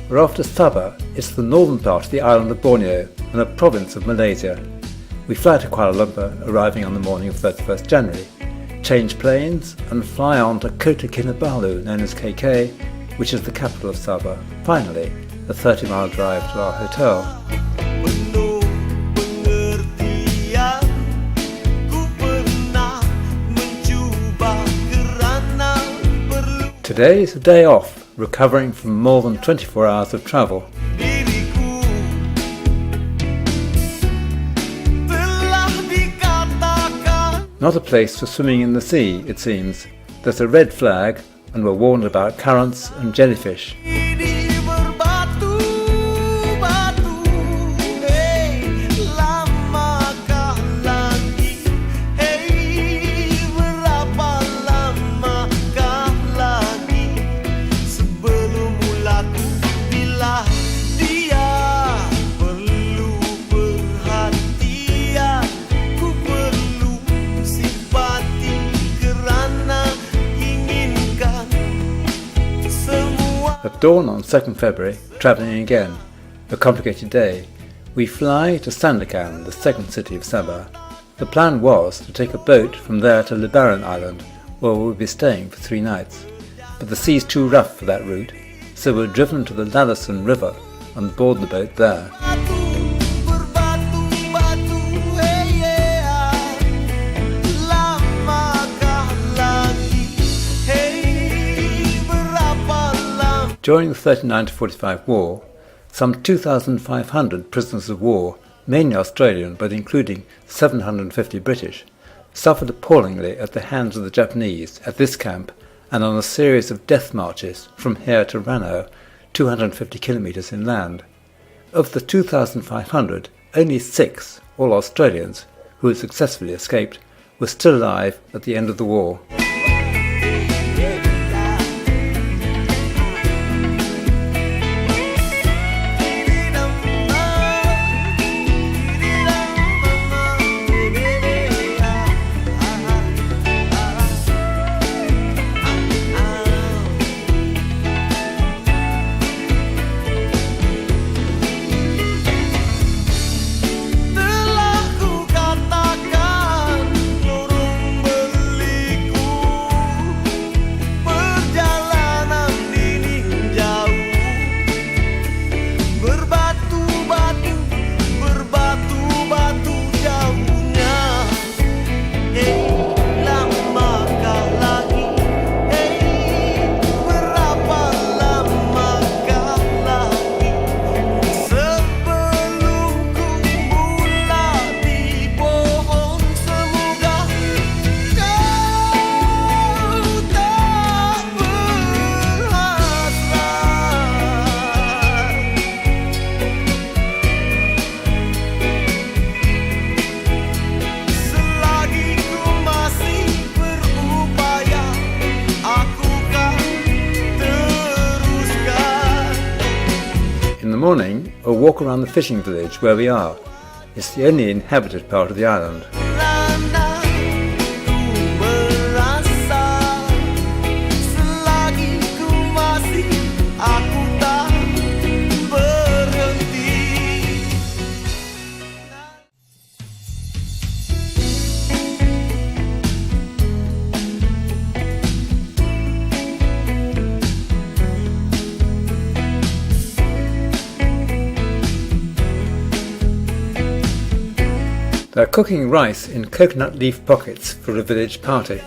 We're off to Sabah. It's the northern part of the island of Borneo and a province of Malaysia. We fly to Kuala Lumpur, arriving on the morning of 31st January, change planes and fly on to Kota Kinabalu, known as KK, which is the capital of Sabah. Finally, a 30-mile drive to our hotel. Today is a day off, recovering from more than 24 hours of travel. Not a place for swimming in the sea, it seems. There's a red flag and we're warned about currents and jellyfish. At dawn on 2nd February, travelling again, a complicated day, we fly to Sandakan, the second city of Sabah. The plan was to take a boat from there to Lebaran Island, where we'll be staying for 3 nights. But the sea's too rough for that route, so we're driven to the Lalasan River and board the boat there. During the 39-45 war, some 2,500 prisoners of war, mainly Australian but including 750 British, suffered appallingly at the hands of the Japanese at this camp and on a series of death marches from here to Ranau, 250 kilometres inland. Of the 2,500, only 6, all Australians, who had successfully escaped, were still alive at the end of the war. In the morning, a walk around the fishing village where we are. It's the only inhabited part of the island. They're cooking rice in coconut leaf pockets for a village party.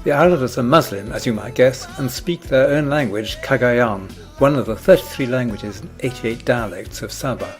The islanders are Muslim, as you might guess, and speak their own language, Cagayan, one of the 33 languages and 88 dialects of Sabah.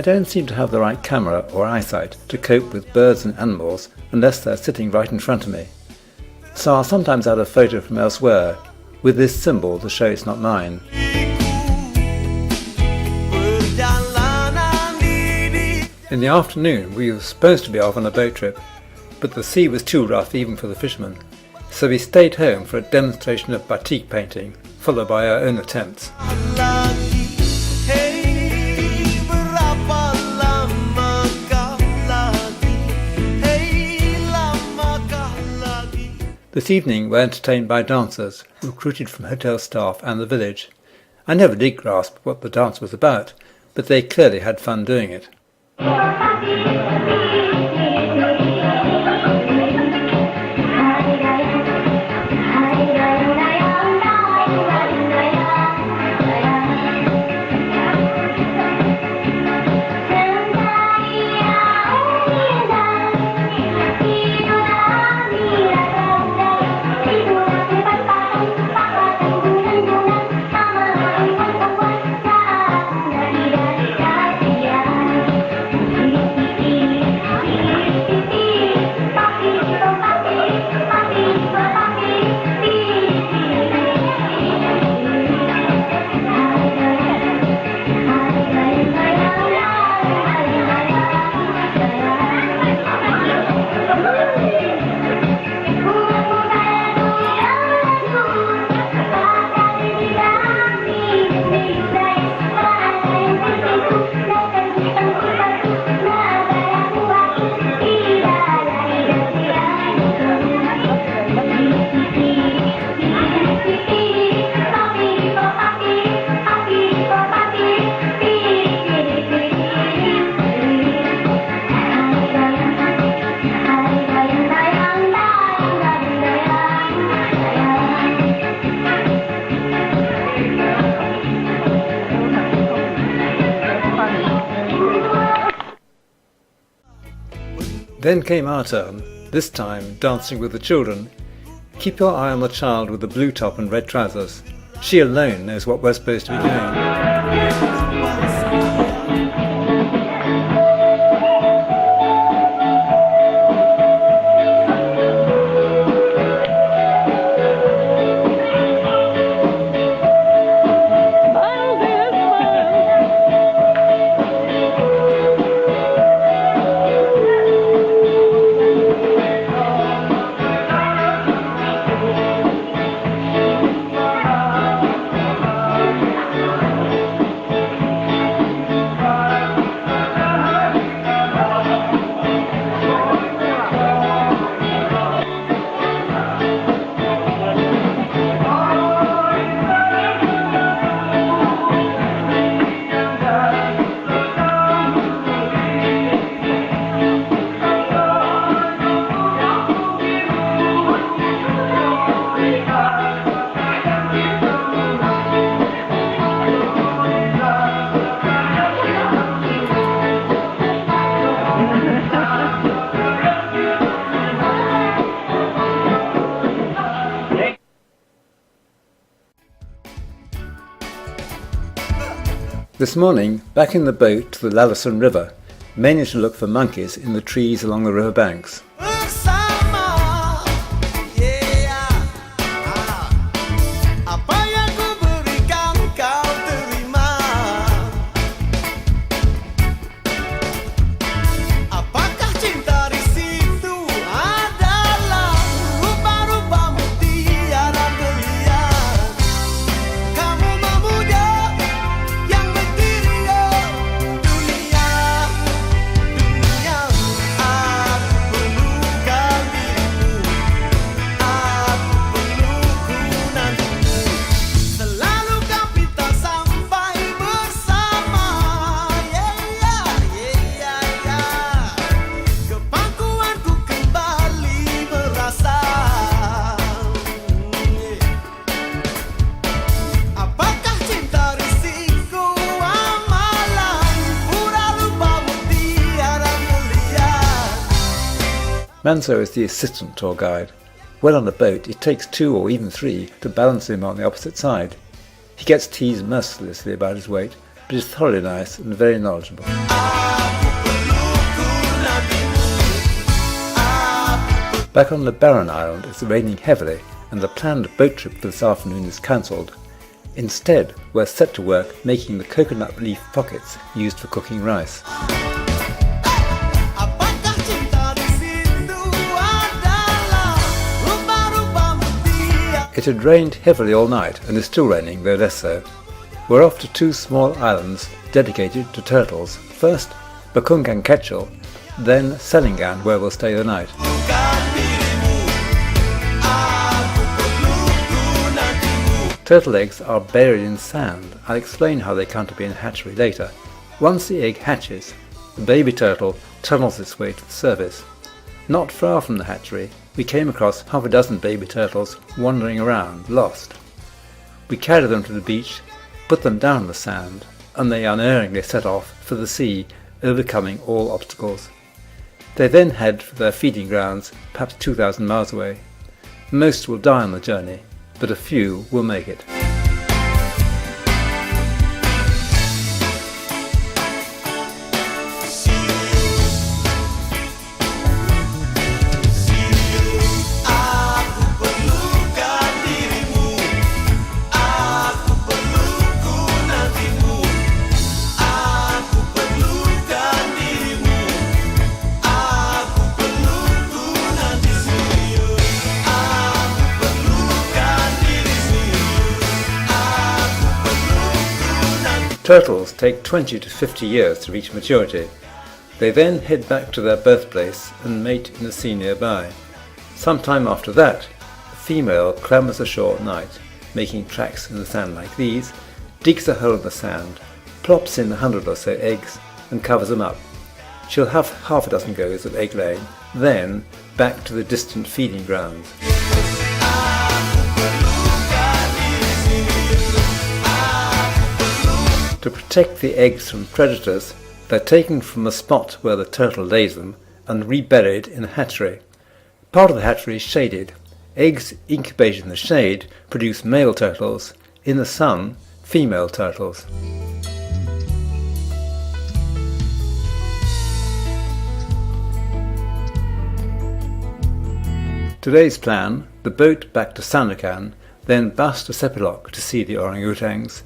I don't seem to have the right camera or eyesight to cope with birds and animals unless they're sitting right in front of me. So I'll sometimes add a photo from elsewhere, with this symbol to show it's not mine. In the afternoon we were supposed to be off on a boat trip, but the sea was too rough even for the fishermen, so we stayed home for a demonstration of batik painting, followed by our own attempts. This evening we're entertained by dancers, recruited from hotel staff and the village. I never did grasp what the dance was about, but they clearly had fun doing it. Then came our turn, this time dancing with the children. Keep your eye on the child with the blue top and red trousers. She alone knows what we're supposed to be doing. This morning, back in the boat to the Lalison River, managed to look for monkeys in the trees along the river banks. Manso is the assistant tour guide. When on a boat, it takes 2 or even 3 to balance him on the opposite side. He gets teased mercilessly about his weight, but is thoroughly nice and very knowledgeable. Back on the Barren Island, it's raining heavily and the planned boat trip for this afternoon is cancelled. Instead, we're set to work making the coconut leaf pockets used for cooking rice. It had rained heavily all night and is still raining, though less so. We're off to two small islands dedicated to turtles. First, Bakungan Ketchel, then Selingan, where we'll stay the night. Turtle eggs are buried in sand. I'll explain how they come to be in a hatchery later. Once the egg hatches, the baby turtle tunnels its way to the surface. Not far from the hatchery, we came across half a dozen baby turtles wandering around, lost. We carried them to the beach, put them down in the sand, and they unerringly set off for the sea, overcoming all obstacles. They then head for their feeding grounds, perhaps 2,000 miles away. Most will die on the journey, but a few will make it. Turtles take 20 to 50 years to reach maturity. They then head back to their birthplace and mate in the sea nearby. Sometime after that, the female clambers ashore at night, making tracks in the sand like these, digs a hole in the sand, plops in 100 or so eggs and covers them up. She'll have half a dozen goes of egg laying, then back to the distant feeding grounds. To protect the eggs from predators, they're taken from the spot where the turtle lays them and reburied in a hatchery. Part of the hatchery is shaded. Eggs incubated in the shade produce male turtles, in the sun, female turtles. Today's plan: the boat back to Sandakan, then bus to Sepilok to see the orangutans,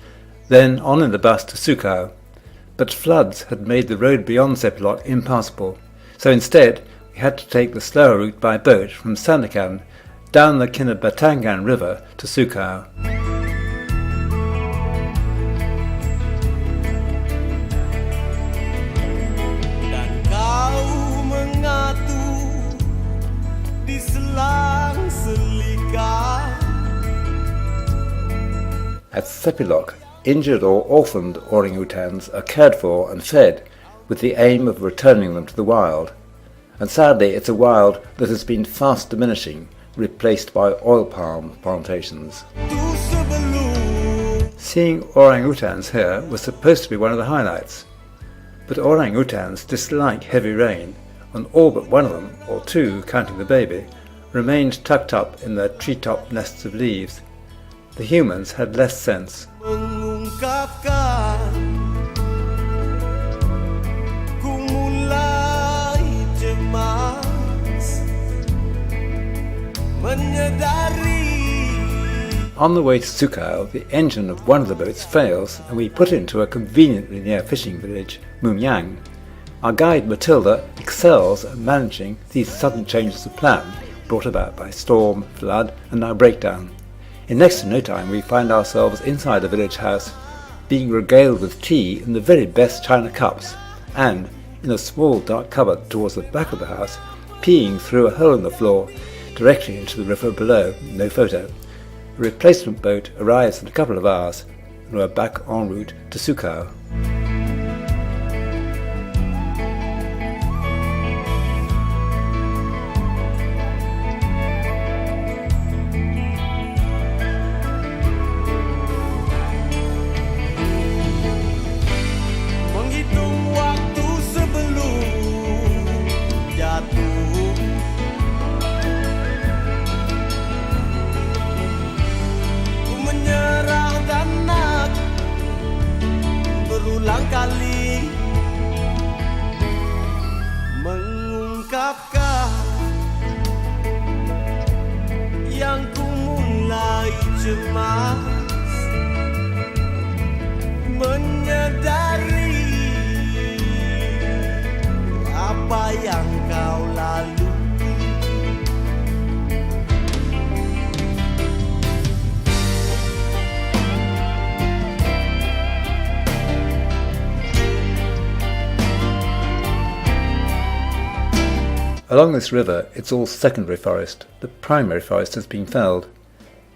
then on in the bus to Sukau. But floods had made the road beyond Sepilok impassable, so instead we had to take the slower route by boat from Sandakan down the Kinabatangan River to Sukau. At Sepilok, injured or orphaned orangutans are cared for and fed with the aim of returning them to the wild. And sadly, it's a wild that has been fast diminishing, replaced by oil palm plantations. Seeing orangutans here was supposed to be one of the highlights. But orangutans dislike heavy rain, and all but one of them, or two counting the baby, remained tucked up in their treetop nests of leaves. The humans had less sense. On the way to Sukau, the engine of one of the boats fails and we put into a conveniently near fishing village, Mumyang. Our guide Matilda excels at managing these sudden changes of plan brought about by storm, flood and now breakdown. In next to no time we find ourselves inside the village house, being regaled with tea in the very best china cups, and, in a small dark cupboard towards the back of the house, peeing through a hole in the floor directly into the river below. No photo. A replacement boat arrives in a couple of hours, and we're back en route to Sukau. cemas menyadari apa yang kau lalui. Along this river, it's all secondary forest. The primary forest has been felled.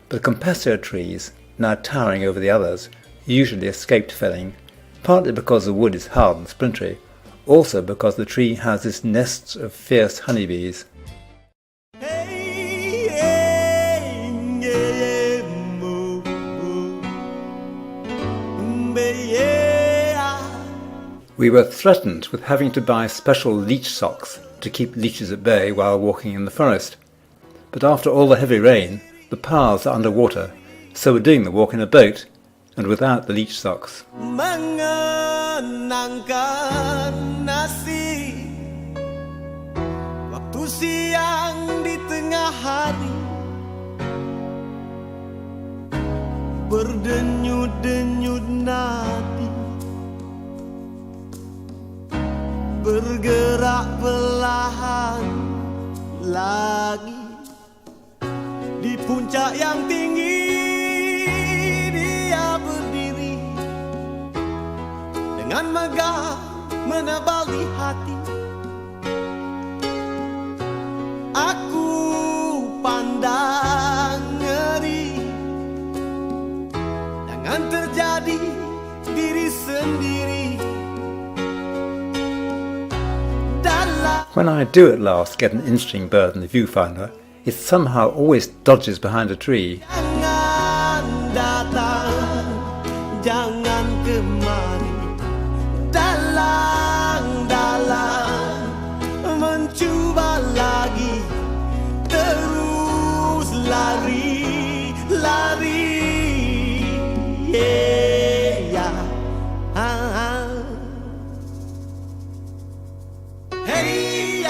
But compassia trees, now towering over the others, usually escaped felling, partly because the wood is hard and splintery, also because the tree houses nests of fierce honeybees. We were threatened with having to buy special leech socks to keep leeches at bay while walking in the forest. But after all the heavy rain, the paths are under water, so we're doing the walk in a boat and without the leech socks. Mengenangkan nasi waktu siang di tengah hari, berdenyut-denyut nadi, bergerak perlahan lagi di puncak yang tinggi. Dia berdiri dengan megah menebal di hati. Aku pandang ngeri, jangan terjadi diri sendiri. When I do at last get an interesting bird in the viewfinder, it somehow always dodges behind a tree. Jangan datang, jangan kemari, dalang-dalang mencuba lagi, terus lari, lari, yeah. Hey,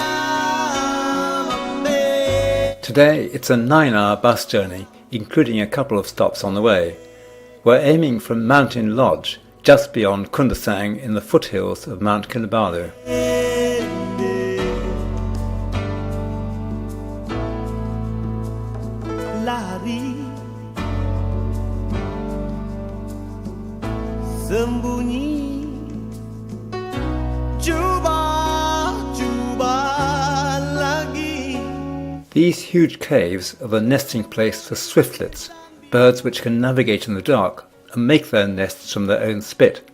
Today it's a 9-hour bus journey, including a couple of stops on the way. We're aiming from Mountain Lodge, just beyond Kundasang in the foothills of Mount Kinabalu. Lari, sembunyi, cuba lagi. These huge caves are the nesting place for swiftlets, birds which can navigate in the dark and make their nests from their own spit.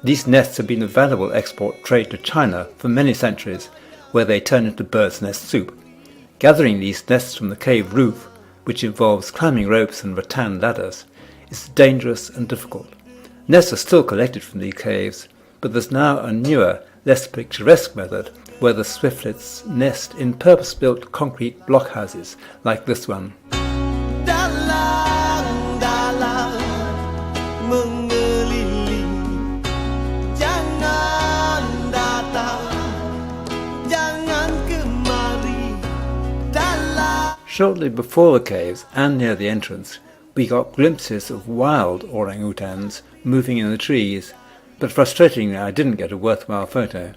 These nests have been a valuable export trade to China for many centuries, where they turn into bird's nest soup. Gathering these nests from the cave roof, which involves climbing ropes and rattan ladders, is dangerous and difficult. Nests are still collected from these caves, but there's now a newer, less picturesque method where the swiftlets nest in purpose-built concrete blockhouses like this one. Dalang-dalang mengelilingi, jangan datang, jangan kemari, dalang. Shortly before the caves and near the entrance, we got glimpses of wild orangutans moving in the trees, but frustratingly I didn't get a worthwhile photo.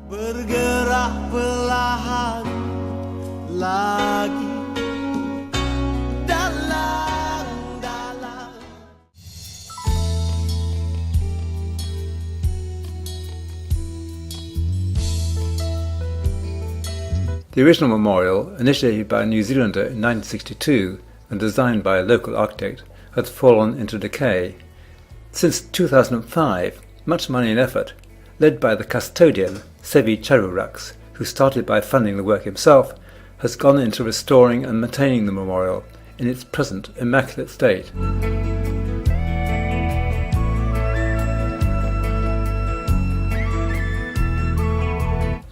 Bergerak perlahan lagi, dalang-dalang. The original memorial, initiated by a New Zealander in 1962 and designed by a local architect, has fallen into decay. Since 2005, much money and effort, led by the custodian, Sevi Charuraks, who started by funding the work himself, has gone into restoring and maintaining the memorial in its present immaculate state.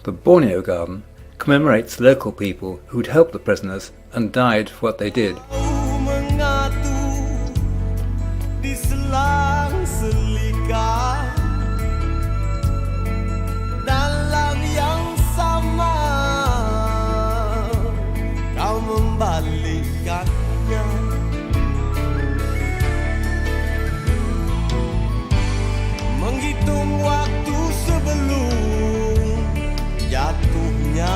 The Borneo Garden commemorates local people who'd helped the prisoners and died for what they did. Menghitung waktu sebelum jatuhnya,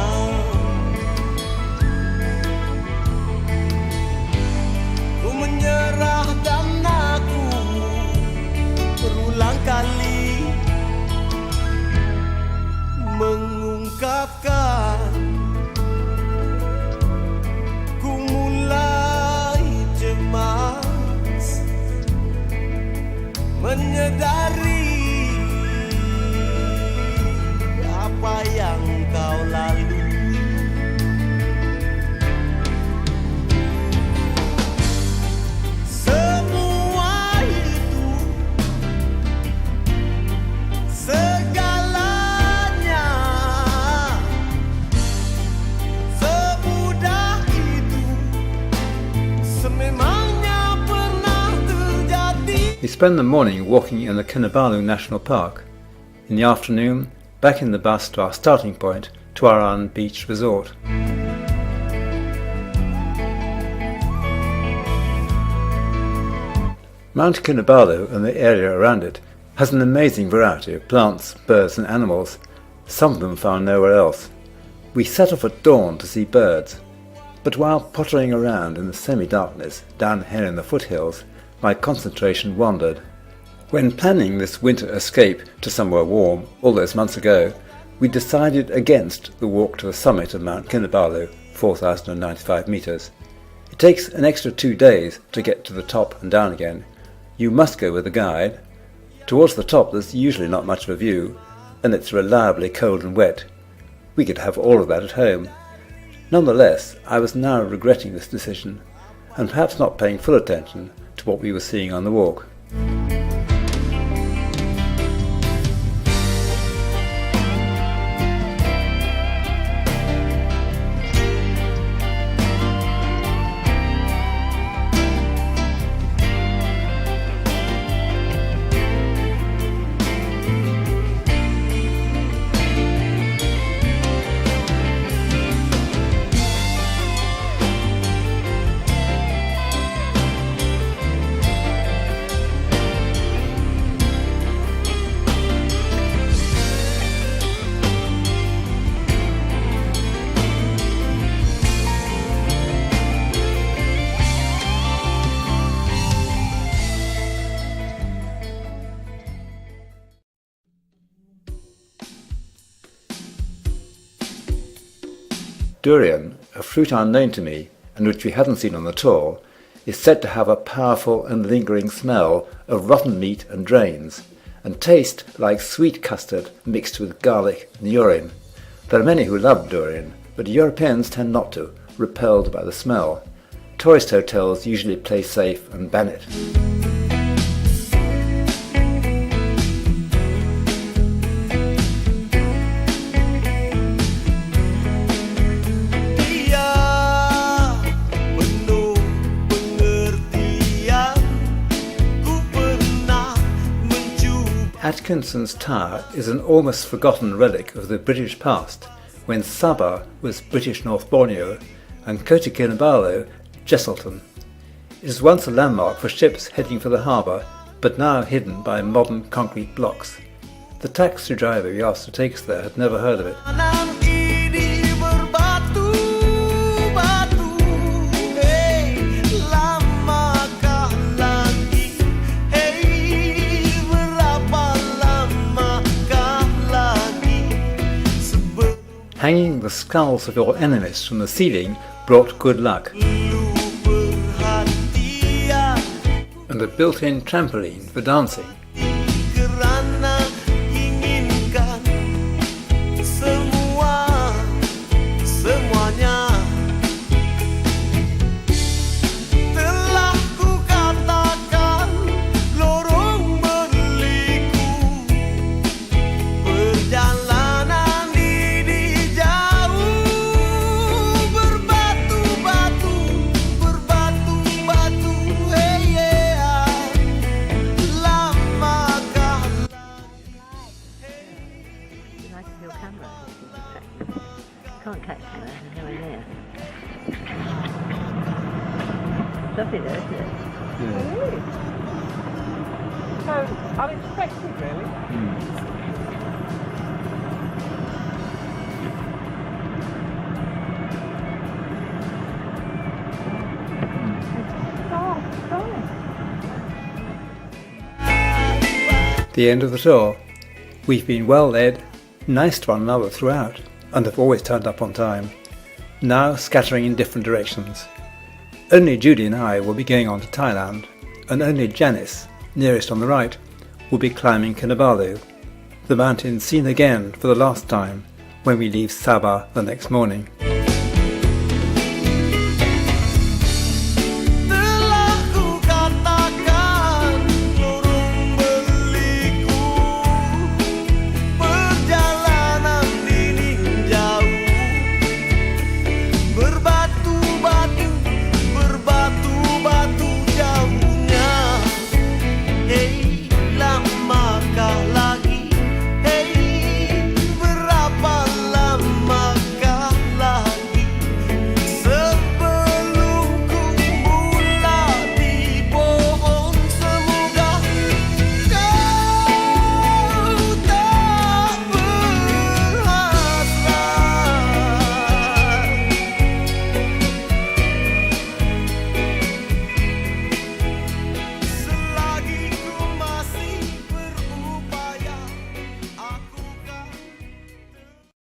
ku menyerah dan aku berulang kali mengungkapkan, ku mulai cemas menyadari apa yang kau lalui. Semua itu, segalanya, semudah itu, sememangnya pernah terjadi. We spend the morning walking in the Kinabalu National Park. In the afternoon, back in the bus to our starting point, Tuaran Beach Resort. Mount Kinabalu and the area around it has an amazing variety of plants, birds and animals, some of them found nowhere else. We set off at dawn to see birds, but while pottering around in the semi-darkness down here in the foothills, my concentration wandered. When planning this winter escape to somewhere warm all those months ago, we decided against the walk to the summit of Mount Kinabalu, 4,095 metres. It takes an extra 2 days to get to the top and down again. You must go with a guide. Towards the top there's usually not much of a view, and it's reliably cold and wet. We could have all of that at home. Nonetheless, I was now regretting this decision, and perhaps not paying full attention to what we were seeing on the walk. Durian, a fruit unknown to me and which we hadn't seen on the tour, is said to have a powerful and lingering smell of rotten meat and drains, and taste like sweet custard mixed with garlic and urine. There are many who love durian, but Europeans tend not to, repelled by the smell. Tourist hotels usually play safe and ban it. Atkinson's Tower is an almost forgotten relic of the British past, when Sabah was British North Borneo and Kota Kinabalu, Jesselton. It was once a landmark for ships heading for the harbour, but now hidden by modern concrete blocks. The taxi driver we asked to take us there had never heard of it. Hanging the skulls of your enemies from the ceiling brought good luck. And a built-in trampoline for dancing. Semuanya does it, doesn't it? Yeah. Really? So unexpected, really. The end of the tour. We've been well led, nice to one another throughout, and have always turned up on time. Now scattering in different directions. Only Judy and I will be going on to Thailand, and only Janice, nearest on the right, will be climbing Kinabalu, the mountain seen again for the last time when we leave Sabah the next morning.